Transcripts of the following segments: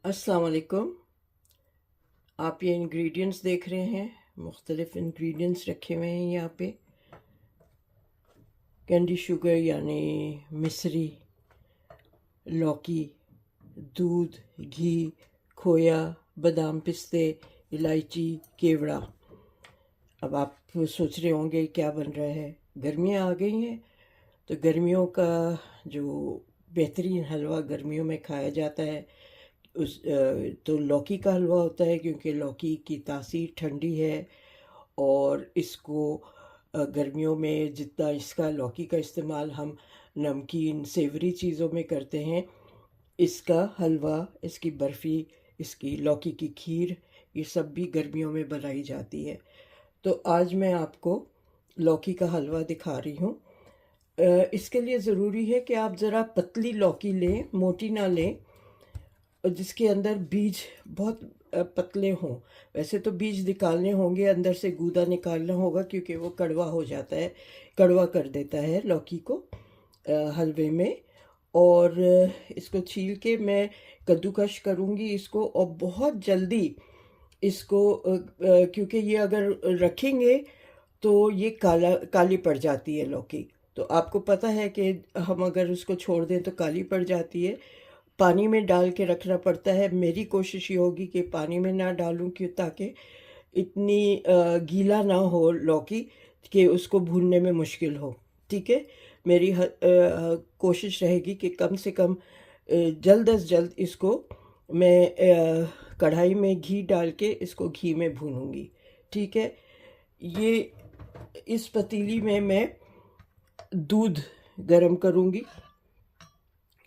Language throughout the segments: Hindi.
अस्सलाम वालेकुम। आप ये इंग्रेडिएंट्स देख रहे हैं, मुख्तलिफ़ इंग्रेडिएंट्स रखे हुए हैं यहाँ पे। कैंडी शुगर यानी मिश्री, लौकी, दूध, घी, खोया, बादाम, पिस्ते, इलायची, केवड़ा। अब आप सोच रहे होंगे क्या बन रहा है। गर्मियाँ आ गई हैं तो गर्मियों का जो बेहतरीन हलवा गर्मियों में खाया जाता है तो लौकी का हलवा होता है, क्योंकि लौकी की तासीर ठंडी है और इसको गर्मियों में जितना इसका लौकी का इस्तेमाल हम नमकीन सेवरी चीज़ों में करते हैं, इसका हलवा, इसकी बर्फ़ी, इसकी लौकी की खीर, ये सब भी गर्मियों में बनाई जाती है। तो आज मैं आपको लौकी का हलवा दिखा रही हूँ। इसके लिए ज़रूरी है कि आप ज़रा पतली लौकी लें, मोटी ना लें, जिसके अंदर बीज बहुत पतले हों। वैसे तो बीज निकालने होंगे, अंदर से गूदा निकालना होगा, क्योंकि वो कड़वा हो जाता है, कड़वा कर देता है लौकी को हलवे में। और इसको छील के मैं कद्दूकश करूँगी इसको, और बहुत जल्दी इसको क्योंकि ये अगर रखेंगे तो ये काली पड़ जाती है लौकी। तो आपको पता है कि हम अगर उसको छोड़ दें तो काली पड़ जाती है। पानी में डाल के रखना पड़ता है। मेरी कोशिश ये होगी कि पानी में ना डालूं, क्यों, ताकि इतनी गीला ना हो लौकी कि उसको भूनने में मुश्किल हो। ठीक है, मेरी कोशिश रहेगी कि कम से कम जल्द अज जल्द इसको मैं कढ़ाई में घी डाल के इसको घी में भूनूंगी। ठीक है, ये इस पतीली में मैं दूध गरम करूंगी।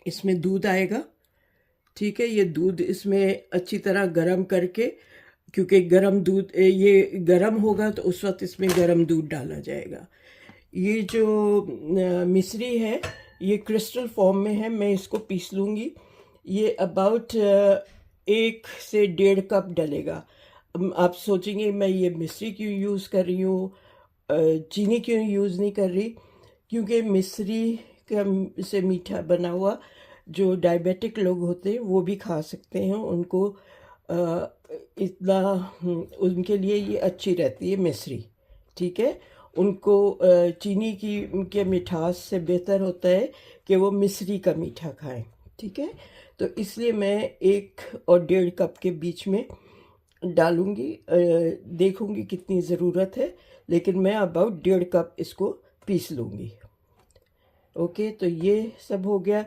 इसमें दूध आएगा। ठीक है, ये दूध इसमें अच्छी तरह गरम करके, क्योंकि गरम दूध ये गरम होगा तो उस वक्त इसमें गरम दूध डाला जाएगा। ये जो मिश्री है ये क्रिस्टल फॉर्म में है, मैं इसको पीस लूँगी। ये अबाउट 1 से 1.5 कप डलेगा। आप सोचेंगे मैं ये मिश्री क्यों यूज़ कर रही हूँ, चीनी क्यों यूज़ नहीं कर रही, क्योंकि मिश्री का से मीठा बना हुआ जो डायबिटिक लोग होते हैं वो भी खा सकते हैं। उनको इतना उनके लिए ये अच्छी रहती है मिश्री। ठीक है, उनको चीनी की के मिठास से बेहतर होता है कि वो मिश्री का मीठा खाएं। ठीक है, तो इसलिए मैं 1 और 1.5 कप के बीच में डालूंगी। देखूंगी कितनी ज़रूरत है, लेकिन मैं अबाउट 1.5 कप इसको पीस लूँगी। ओके, तो ये सब हो गया।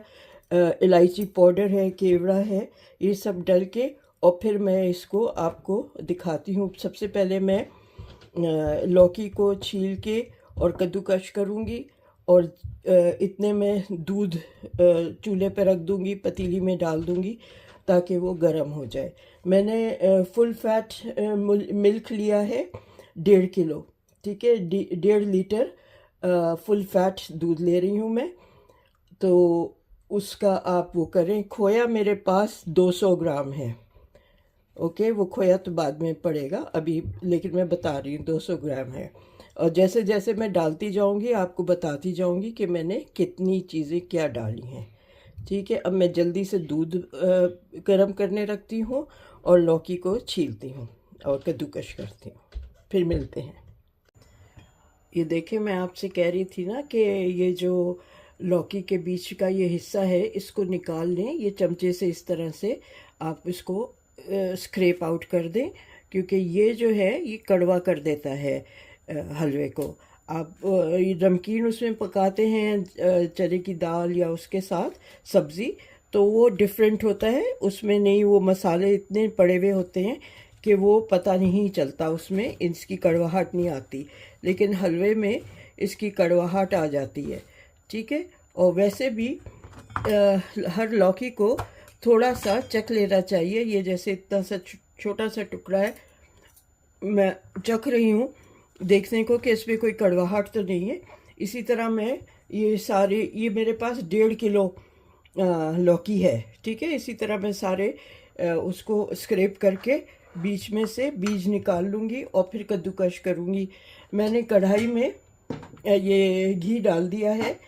इलायची पाउडर है, केवड़ा है, ये सब डल के, और फिर मैं इसको आपको दिखाती हूँ। सबसे पहले मैं लौकी को छील के और कद्दूकश करूँगी, और इतने में दूध चूल्हे पर रख दूँगी, पतीली में डाल दूँगी ताकि वो गर्म हो जाए। मैंने फुल फैट मिल्क लिया है 1.5 किलो। ठीक है, 1.5 लीटर फुल फैट दूध ले रही हूँ मैं। तो उसका आप वो करें। खोया मेरे पास 200 ग्राम है। ओके, वो खोया तो बाद में पड़ेगा अभी, लेकिन मैं बता रही हूँ 200 ग्राम है। और जैसे जैसे मैं डालती जाऊँगी आपको बताती जाऊँगी कि मैंने कितनी चीज़ें क्या डाली हैं। ठीक है, अब मैं जल्दी से दूध गर्म करने रखती हूँ और लौकी को छीलती हूँ और कद्दूकश करती हूँ। फिर मिलते हैं। ये देखिए, मैं आपसे कह रही थी ना कि ये जो लौकी के बीच का ये हिस्सा है इसको निकाल लें। ये चमचे से इस तरह से आप इसको स्क्रैप आउट कर दें, क्योंकि ये जो है ये कड़वा कर देता है हलवे को। आप ये नमकीन उसमें पकाते हैं चने की दाल या उसके साथ सब्ज़ी, तो वो डिफरेंट होता है। उसमें नहीं, वो मसाले इतने पड़े हुए होते हैं कि वो पता नहीं चलता, उसमें इसकी कड़वाहट नहीं आती। लेकिन हलवे में इसकी कड़वाहट आ जाती है। ठीक है, और वैसे भी हर लौकी को थोड़ा सा चख लेना चाहिए। ये जैसे इतना सा छोटा सा टुकड़ा है, मैं चख रही हूँ देखने को कि इसमें कोई कड़वाहट तो नहीं है। इसी तरह मैं ये मेरे पास 1.5 किलो लौकी है। ठीक है, इसी तरह मैं सारे उसको स्क्रैप करके बीच में से बीज निकाल लूँगी और फिर कद्दूकश करूँगी। मैंने कढ़ाई में ये घी डाल दिया है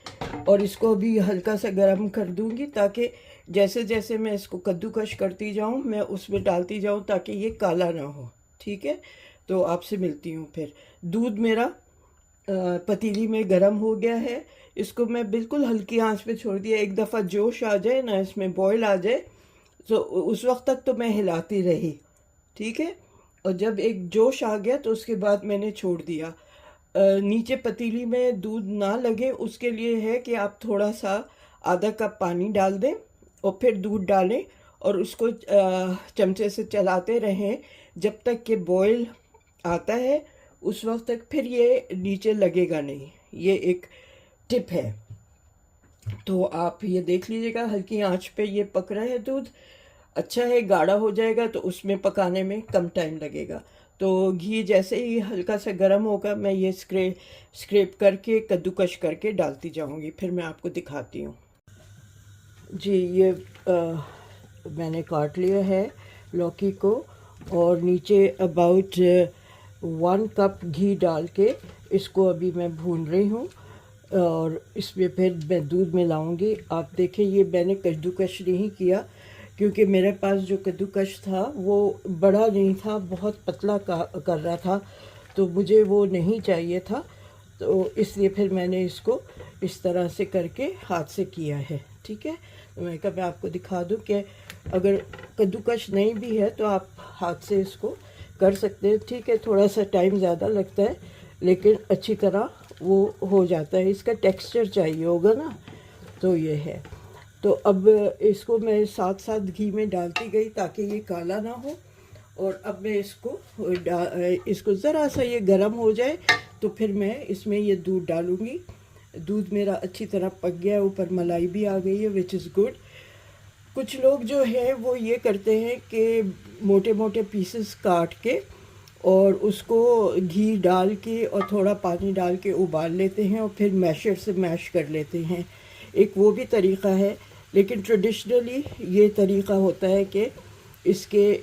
और इसको भी हल्का सा गर्म कर दूँगी ताकि जैसे जैसे मैं इसको कद्दूकश करती जाऊँ मैं उसमें डालती जाऊँ ताकि ये काला ना हो। ठीक है, तो आपसे मिलती हूँ फिर। दूध मेरा पतीली में गरम हो गया है। इसको मैं बिल्कुल हल्की आंच पे छोड़ दिया। एक दफ़ा जोश आ जाए ना, इसमें बॉयल आ जाए, तो उस वक्त तक तो मैं हिलाती रही। ठीक है, और जब एक जोश आ गया तो उसके बाद मैंने छोड़ दिया। नीचे पतीली में दूध ना लगे उसके लिए है कि आप थोड़ा सा आधा कप पानी डाल दें और फिर दूध डालें और उसको चमचे से चलाते रहें जब तक कि बॉयल आता है। उस वक्त तक फिर ये नीचे लगेगा नहीं। ये एक टिप है। तो आप ये देख लीजिएगा, हल्की आंच पे ये पक रहा है दूध। अच्छा है, गाढ़ा हो जाएगा तो उसमें पकाने में कम टाइम लगेगा। तो घी जैसे ही हल्का सा गर्म होगा मैं ये स्क्रैप करके कद्दूकश करके डालती जाऊंगी। फिर मैं आपको दिखाती हूँ। जी, ये मैंने काट लिया है लौकी को और नीचे अबाउट 1 कप घी डाल के इसको अभी मैं भून रही हूँ और इसमें फिर मैं दूध मिलाऊंगी। आप देखें, ये मैंने कद्दूकश नहीं किया क्योंकि मेरे पास जो कद्दूकश था वो बड़ा नहीं था, बहुत पतला कर रहा था, तो मुझे वो नहीं चाहिए था। तो इसलिए फिर मैंने इसको इस तरह से करके हाथ से किया है। ठीक है, तो मैं कहा मैं आपको दिखा दूं कि अगर कद्दूकश नहीं भी है तो आप हाथ से इसको कर सकते हैं। ठीक है, थोड़ा सा टाइम ज़्यादा लगता है लेकिन अच्छी तरह वो हो जाता है। इसका टेक्सचर चाहिए होगा ना, तो ये है। तो अब इसको मैं साथ साथ घी में डालती गई ताकि ये काला ना हो। और अब मैं इसको ज़रा सा ये गर्म हो जाए तो फिर मैं इसमें ये दूध डालूँगी। दूध मेरा अच्छी तरह पक गया है, ऊपर मलाई भी आ गई है, विच इज़ गुड। कुछ लोग जो है वो ये करते हैं कि मोटे मोटे पीसेस काट के और उसको घी डाल के और थोड़ा पानी डाल के उबाल लेते हैं और फिर मैशर से मैश कर लेते हैं। एक वो भी तरीक़ा है, लेकिन ट्रेडिशनली ये तरीक़ा होता है कि इसके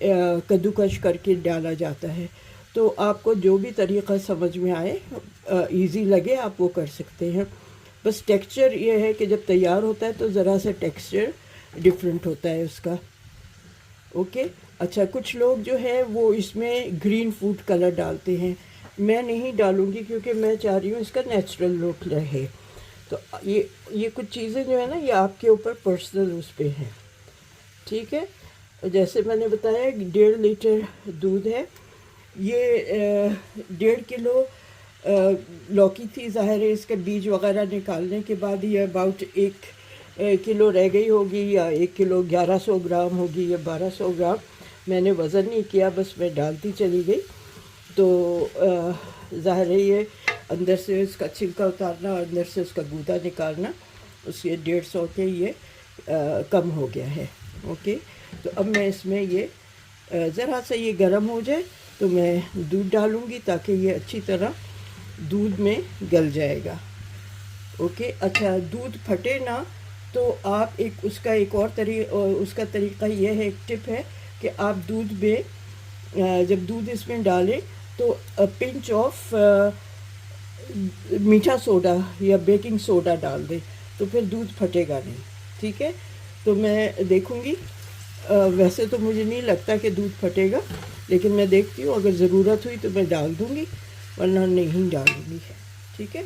कद्दूकश करके डाला जाता है। तो आपको जो भी तरीक़ा समझ में आए, इजी लगे, आप वो कर सकते हैं। बस टेक्सचर ये है कि जब तैयार होता है तो ज़रा सा टेक्सचर डिफरेंट होता है उसका। ओके, अच्छा, कुछ लोग जो है वो इसमें ग्रीन फूड कलर डालते हैं। मैं नहीं डालूँगी क्योंकि मैं चाह रही हूँ इसका नेचुरल लुक रहे। तो ये कुछ चीज़ें जो है ना, ये आपके ऊपर पर्सनल उस पर हैं। ठीक है, जैसे मैंने बताया 1.5 लीटर दूध है। ये 1.5 किलो लौकी थी। ज़ाहिर है इसके बीज वगैरह निकालने के बाद ये अबाउट 1 किलो रह गई होगी, या 1 किलो 1100 ग्राम होगी या 1200 ग्राम। मैंने वज़न नहीं किया, बस मैं डालती चली गई। तो ज़ाहिर है ये अंदर से इसका छिलका उतारना और अंदर से उसका गूदा निकालना, उसके 150 के ये कम हो गया है। ओके, तो अब मैं इसमें ये ज़रा सा ये गर्म हो जाए तो मैं दूध डालूँगी ताकि ये अच्छी तरह दूध में गल जाएगा। ओके, अच्छा, दूध फटे ना तो आप उसका एक और उसका तरीक़ा ये है, एक टिप है कि आप दूध में जब दूध इसमें डालें तो पिंच ऑफ मीठा सोडा या बेकिंग सोडा डाल दें, तो फिर दूध फटेगा नहीं। ठीक है, तो मैं देखूँगी। वैसे तो मुझे नहीं लगता कि दूध फटेगा, लेकिन मैं देखती हूँ, अगर ज़रूरत हुई तो मैं डाल दूँगी, वरना नहीं डालूँगी। ठीक है,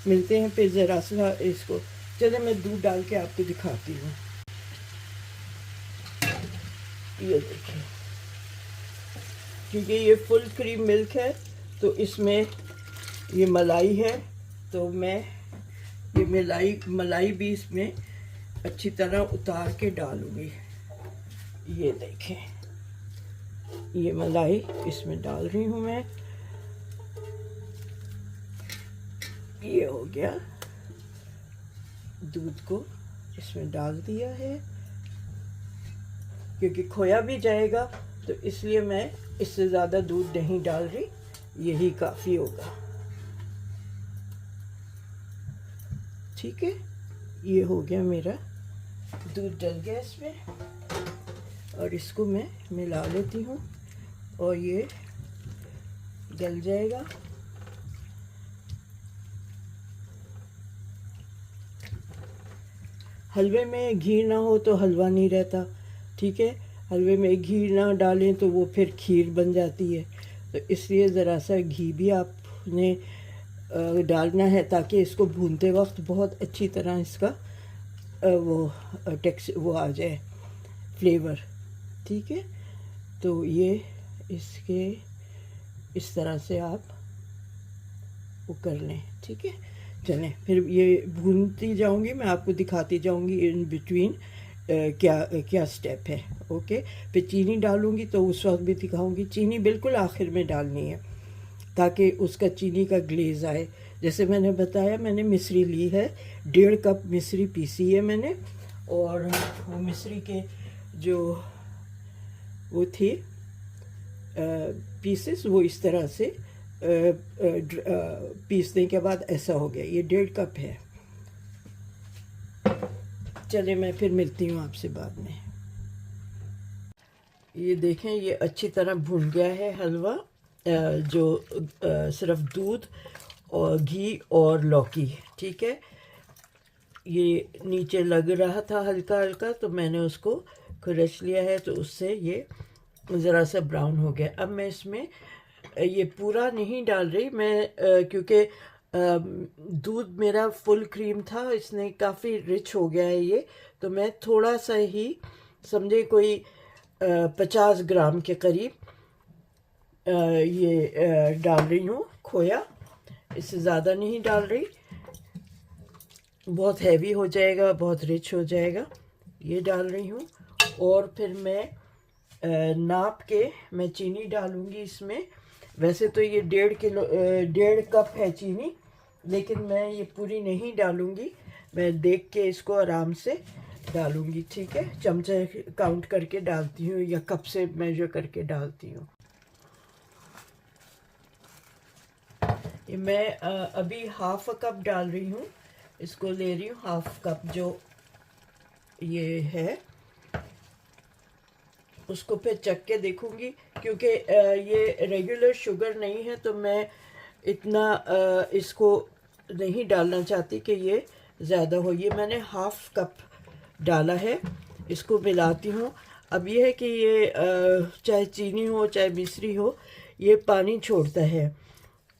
मिलते हैं फिर ज़रा सा इसको। चलिए मैं दूध डाल के आपको दिखाती हूँ। ये देखिए, क्योंकि ये फुल क्रीम मिल्क है तो इसमें ये मलाई है, तो मैं ये मलाई भी इसमें अच्छी तरह उतार के डालूँगी। ये देखें, ये मलाई इसमें डाल रही हूँ मैं। ये हो गया, दूध को इसमें डाल दिया है। क्योंकि खोया भी जाएगा तो इसलिए मैं इससे ज़्यादा दूध नहीं डाल रही, यही काफ़ी होगा। ठीक है, ये हो गया मेरा दूध डल गया इसमें, और इसको मैं मिला लेती हूँ और ये गल जाएगा। हलवे में घी ना हो तो हलवा नहीं रहता, ठीक है। हलवे में घी ना डालें तो वो फिर खीर बन जाती है। तो इसलिए ज़रा सा घी भी आपने डालना है ताकि इसको भूनते वक्त बहुत अच्छी तरह इसका वो आ जाए फ्लेवर, ठीक है। तो ये इसके इस तरह से आप वो कर लें, ठीक है। चलें फिर ये भूनती जाऊंगी, मैं आपको दिखाती जाऊंगी इन बिटवीन क्या क्या स्टेप है। ओके, फिर चीनी डालूंगी तो उस वक्त भी दिखाऊंगी। चीनी बिल्कुल आखिर में डालनी है ताकि उसका चीनी का ग्लेज आए। जैसे मैंने बताया, मैंने मिश्री ली है, 1.5 कप मिश्री पीसी है मैंने। और वो मिश्री के जो वो थी पीसेस, वो इस तरह से पीसने के बाद ऐसा हो गया। ये 1.5 कप है। चले मैं फिर मिलती हूँ आपसे बाद में। ये देखें, ये अच्छी तरह भुन गया है हलवा, जो सिर्फ दूध और घी और लौकी, ठीक है। ये नीचे लग रहा था हल्का हल्का, तो मैंने उसको खुरच लिया है, तो उससे ये ज़रा सा ब्राउन हो गया। अब मैं इसमें ये पूरा नहीं डाल रही मैं, क्योंकि दूध मेरा फुल क्रीम था, इसने काफ़ी रिच हो गया है ये। तो मैं थोड़ा सा ही, समझे कोई 50 ग्राम के करीब ये डाल रही हूँ खोया। इससे ज़्यादा नहीं डाल रही, बहुत हैवी हो जाएगा, बहुत रिच हो जाएगा। ये डाल रही हूँ। और फिर मैं नाप के मैं चीनी डालूँगी इसमें। वैसे तो ये 1.5 कप है चीनी, लेकिन मैं ये पूरी नहीं डालूँगी, मैं देख के इसको आराम से डालूँगी, ठीक है। चमचे काउंट करके डालती हूँ या कप से मेजर करके डालती हूँ। ये मैं अभी 1/2 कप डाल रही हूँ, इसको ले रही हूँ 1/2 कप जो ये है। उसको फिर चख के देखूंगी, क्योंकि ये रेगुलर शुगर नहीं है, तो मैं इतना इसको नहीं डालना चाहती कि ये ज़्यादा हो। ये मैंने 1/2 कप डाला है, इसको मिलाती हूँ। अब ये है कि ये चाहे चीनी हो चाहे मिश्री हो, ये पानी छोड़ता है,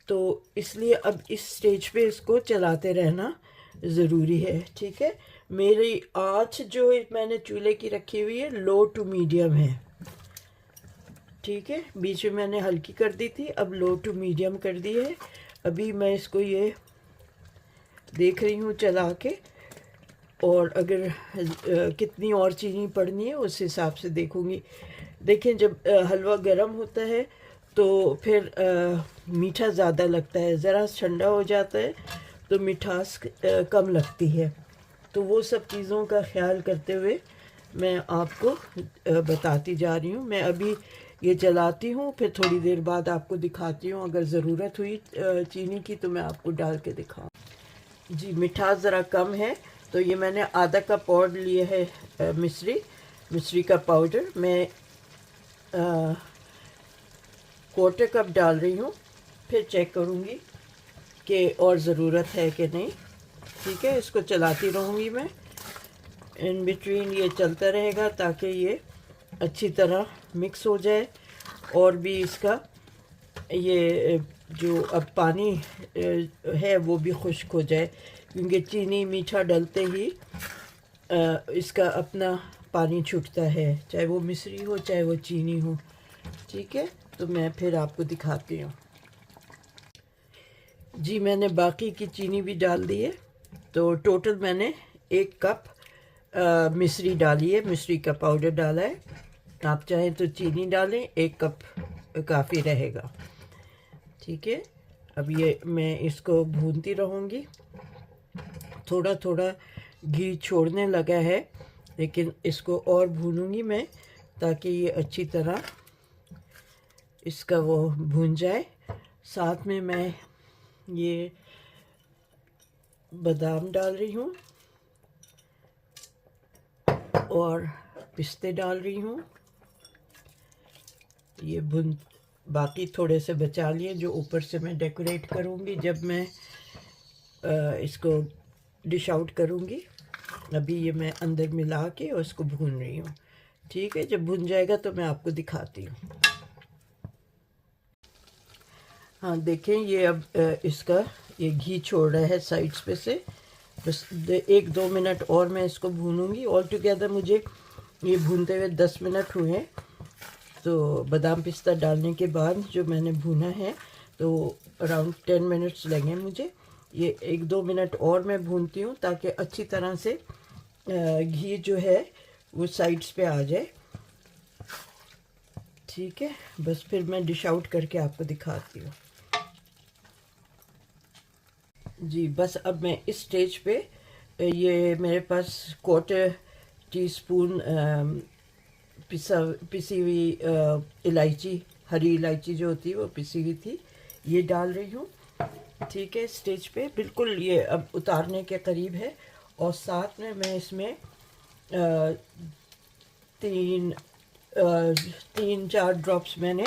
तो इसलिए अब इस स्टेज पे इसको चलाते रहना ज़रूरी है, ठीक है। मेरी आँच जो मैंने चूल्हे की रखी हुई है लो टू मीडियम है, ठीक है। बीच में मैंने हल्की कर दी थी, अब लो टू मीडियम कर दी है। अभी मैं इसको ये देख रही हूँ चला के, और अगर कितनी और चीनी पड़नी है उस हिसाब से देखूँगी। देखें, जब हलवा गर्म होता है तो फिर मीठा ज़्यादा लगता है, ज़रा ठंडा हो जाता है तो मिठास कम लगती है। तो वो सब चीज़ों का ख्याल करते हुए मैं आपको बताती जा रही हूँ। मैं अभी ये चलाती हूँ, फिर थोड़ी देर बाद आपको दिखाती हूँ। अगर ज़रूरत हुई चीनी की तो मैं आपको डाल के दिखाऊँ। जी, मिठास ज़रा कम है, तो ये मैंने आधा कप और लिए है मिश्री का पाउडर। मैं 1/4 कप डाल रही हूँ, फिर चेक करूँगी कि और ज़रूरत है कि नहीं, ठीक है। इसको चलाती रहूँगी मैं, इन बिटवीन ये चलता रहेगा ताकि ये अच्छी तरह मिक्स हो जाए, और भी इसका ये जो अब पानी है वो भी खुश्क हो जाए, क्योंकि चीनी मीठा डलते ही इसका अपना पानी छूटता है, चाहे वो मिश्री हो चाहे वो चीनी हो, ठीक है। तो मैं फिर आपको दिखाती हूँ। जी, मैंने बाकी की चीनी भी डाल दी है, तो टोटल मैंने 1 कप मिश्री डाली है, मिश्री का पाउडर डाला है। आप चाहें तो चीनी डालें, 1 कप काफ़ी रहेगा, ठीक है। अब ये मैं इसको भूनती रहूँगी। थोड़ा थोड़ा घी छोड़ने लगा है, लेकिन इसको और भूनूंगी मैं ताकि ये अच्छी तरह इसका वो भून जाए। साथ में मैं ये बादाम डाल रही हूँ और पिस्ते डाल रही हूँ। ये भुन बाकी थोड़े से बचा लिए जो ऊपर से मैं डेकोरेट करूँगी जब मैं इसको डिश आउट करूँगी। अभी ये मैं अंदर मिला के और इसको भून रही हूँ। ठीक है, जब भुन जाएगा तो मैं आपको दिखाती हूँ। हाँ देखें, ये अब इसका ये घी छोड़ रहा है साइड्स पे से। बस 1-2 मिनट और मैं इसको भूनूंगी। ऑल टुगेदर मुझे ये भूनते हुए 10 मिनट हुए हैं। तो बादाम पिस्ता डालने के बाद जो मैंने भुना है तो अराउंड 10 मिनट्स लगे मुझे। ये 1-2 मिनट और मैं भूनती हूँ ताकि अच्छी तरह से घी जो है वो साइड्स पे आ जाए। ठीक है, बस फिर मैं डिश आउट करके आपको दिखाती हूँ। जी बस अब मैं इस स्टेज पे ये मेरे पास 1/4 टीस्पून पिसी हुई इलायची, हरी इलायची जो होती है वो पिसी हुई थी, ये डाल रही हूँ। ठीक है, स्टेज पे बिल्कुल ये अब उतारने के करीब है। और साथ में मैं इसमें अ, 3-4 ड्रॉप्स मैंने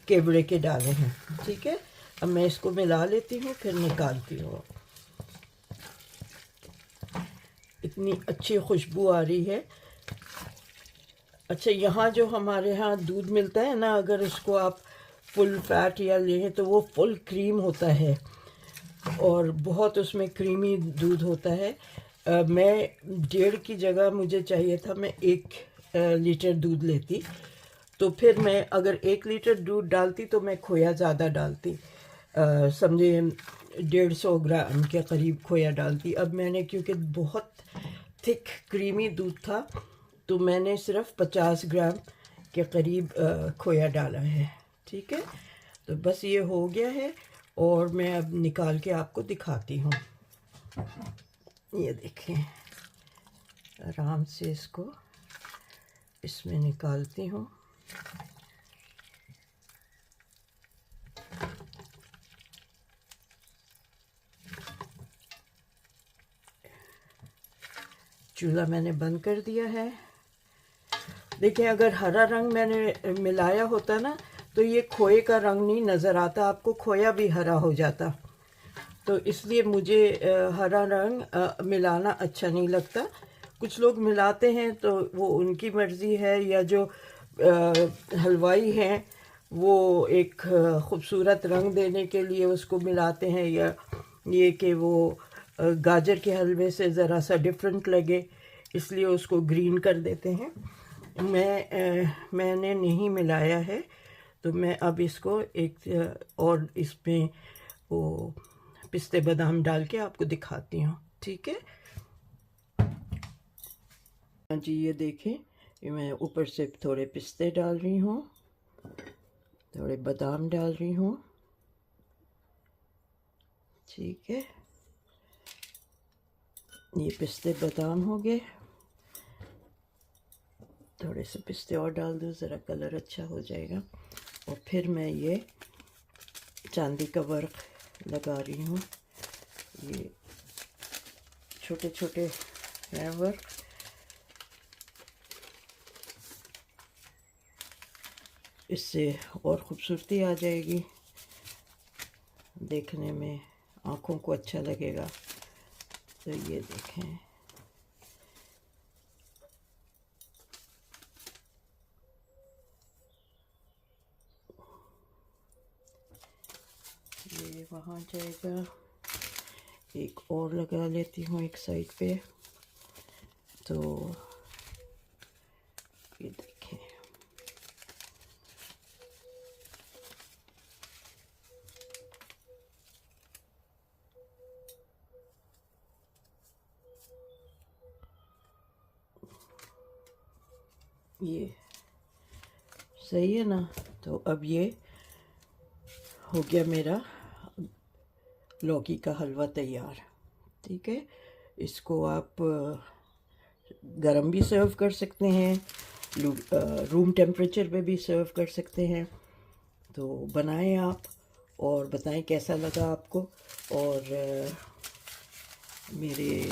केवड़े के डाले हैं। ठीक है, अब मैं इसको मिला लेती हूँ, फिर निकालती हूँ। इतनी अच्छी खुशबू आ रही है। अच्छा, यहाँ जो हमारे यहाँ दूध मिलता है ना, अगर इसको आप फुल फैट या लें तो वो फुल क्रीम होता है और बहुत उसमें क्रीमी दूध होता है। मैं 1.5 की जगह मुझे चाहिए था मैं 1 लीटर दूध लेती, तो फिर मैं अगर 1 लीटर दूध डालती तो मैं खोया ज़्यादा डालती, समझे 150 ग्राम के करीब खोया डालती। अब मैंने क्योंकि बहुत थिक क्रीमी दूध था तो मैंने सिर्फ 50 ग्राम के करीब खोया डाला है। ठीक है, तो बस ये हो गया है और मैं अब निकाल के आपको दिखाती हूँ। ये देखें, आराम से इसको इसमें निकालती हूँ। चूल्हा मैंने बंद कर दिया है। देखिए, अगर हरा रंग मैंने मिलाया होता ना तो ये खोए का रंग नहीं नज़र आता, आपको खोया भी हरा हो जाता। तो इसलिए मुझे हरा रंग मिलाना अच्छा नहीं लगता। कुछ लोग मिलाते हैं तो वो उनकी मर्ज़ी है, या जो हलवाई हैं वो एक ख़ूबसूरत रंग देने के लिए उसको मिलाते हैं, या ये कि वो गाजर के हलवे से ज़रा सा डिफरेंट लगे इसलिए उसको ग्रीन कर देते हैं। मैंने नहीं मिलाया है, तो मैं अब इसको एक और इसमें वो पिस्ते बादाम डाल के आपको दिखाती हूँ। ठीक है जी, ये देखें, ये मैं ऊपर से थोड़े पिस्ते डाल रही हूँ, थोड़े बादाम डाल रही हूँ। ठीक है, ये पिस्ते बादाम हो गए। थोड़े से पिस्ते और डाल दूँ, ज़रा कलर अच्छा हो जाएगा। और फिर मैं ये चांदी का वर्क लगा रही हूँ। ये छोटे छोटे हैं वर्क। इससे और ख़ूबसूरती आ जाएगी, देखने में आँखों को अच्छा लगेगा। तो ये देखें, ये वहाँ जाएगा। एक और लगा लेती हूँ एक साइड पे। तो ये देखें, ये सही है ना। तो अब ये हो गया मेरा लौकी का हलवा तैयार। ठीक है, इसको आप गरम भी सर्व कर सकते हैं, रूम टेम्परेचर पे भी सर्व कर सकते हैं। तो बनाएं आप और बताएं कैसा लगा आपको। और मेरे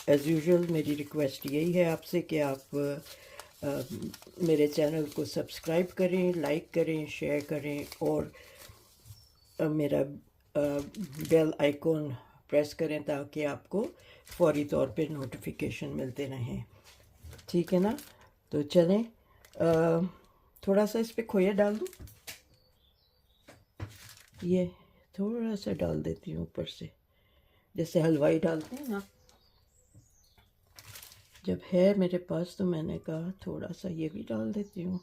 एज़ यूजुअल मेरी रिक्वेस्ट यही है आपसे कि आप मेरे चैनल को सब्सक्राइब करें, लाइक करें, शेयर करें और मेरा बेल आइकॉन प्रेस करें ताकि आपको फौरी तौर पे नोटिफिकेशन मिलते रहें। ठीक है ना। तो चलें, थोड़ा सा इस पर खोया डाल दूँ, ये थोड़ा सा डाल देती हूँ ऊपर से, जैसे हलवाई डालते हैं ना। जब है मेरे पास तो मैंने कहा थोड़ा सा ये भी डाल देती हूँ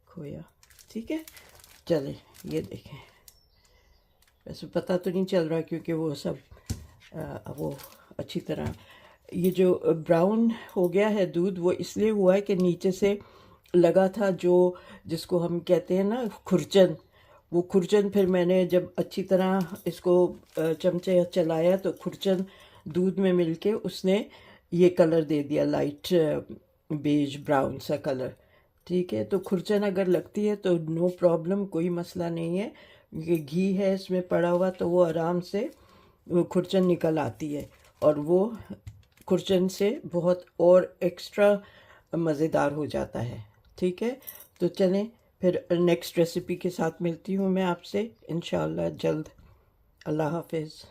खोया। ठीक है, चले ये देखें। वैसे पता तो नहीं चल रहा क्योंकि वो सब वो अच्छी तरह, ये जो ब्राउन हो गया है दूध, वो इसलिए हुआ है कि नीचे से लगा था जो, जिसको हम कहते हैं ना खुरचन, वो खुरचन फिर मैंने जब अच्छी तरह इसको चमचे चलाया तो खुरचन दूध में मिलके उसने ये कलर दे दिया, लाइट बेज ब्राउन सा कलर। ठीक है, तो खुरचन अगर लगती है तो नो प्रॉब्लम, कोई मसला नहीं है, क्योंकि घी है इसमें पड़ा हुआ तो वो आराम से वो खुरचन निकल आती है, और वो खुरचन से बहुत और एक्स्ट्रा मज़ेदार हो जाता है। ठीक है, तो चलें फिर नेक्स्ट रेसिपी के साथ मिलती हूँ मैं आपसे इंशाल्लाह जल्द। अल्लाह हाफिज़।